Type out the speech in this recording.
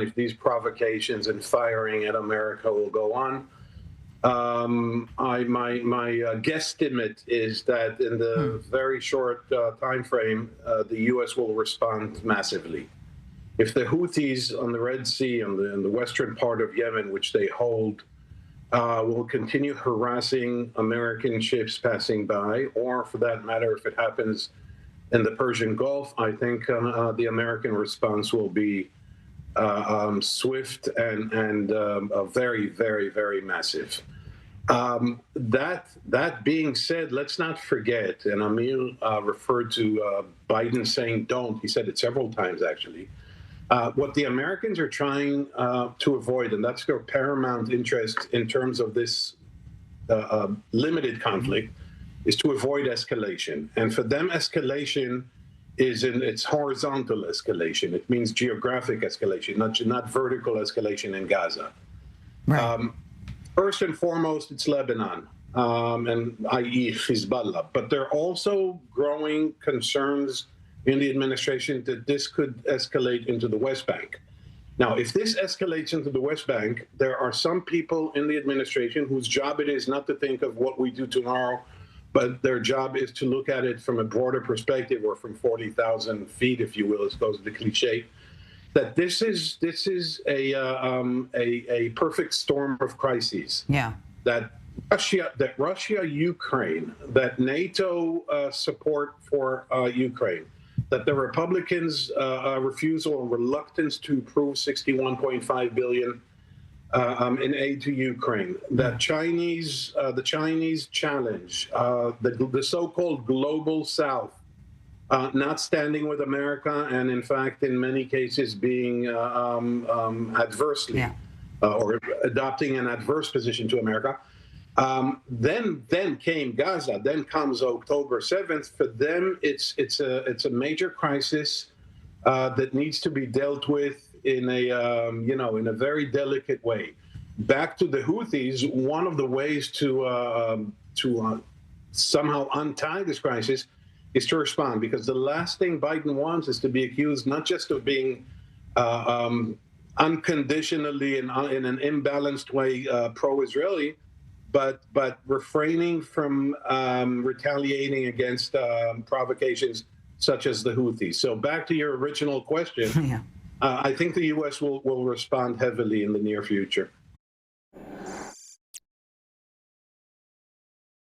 if these provocations and firing at America will go on. My guesstimate is that in the very short time frame, the U.S. will respond massively. If the Houthis on the Red Sea and in the western part of Yemen, which they hold, will continue harassing American ships passing by, or for that matter, if it happens in the Persian Gulf, I think the American response will be swift and very, very, very massive. That being said, let's not forget, and Amir referred to Biden saying don't. He said it several times, actually. What the Americans are trying to avoid, and that's their paramount interest in terms of this limited conflict, is to avoid escalation. And for them, escalation is in its horizontal escalation. It means geographic escalation, not vertical escalation in Gaza. Right. First and foremost, it's Lebanon, and i.e. Hezbollah. But there are also growing concerns in the administration that this could escalate into the West Bank. Now, if this escalates into the West Bank, there are some people in the administration whose job it is not to think of what we do tomorrow, but their job is to look at it from a broader perspective, or from 40,000 feet, if you will, as opposed to the cliche. That this is a perfect storm of crises. Yeah. That Russia, Ukraine, that NATO support for Ukraine, that the Republicans' refusal or reluctance to approve $61.5 billion in aid to Ukraine, that the Chinese challenge, the so-called global South, not standing with America, and in fact, in many cases, being adversely or adopting an adverse position to America. Then came Gaza. Then comes October 7th. For them, it's a major crisis that needs to be dealt with in a very delicate way. Back to the Houthis, one of the ways to somehow untie this crisis is to respond, because the last thing Biden wants is to be accused not just of being unconditionally and in an imbalanced way pro-Israeli, but refraining from retaliating against provocations such as the Houthis. So back to your original question, I think the U.S. will respond heavily in the near future.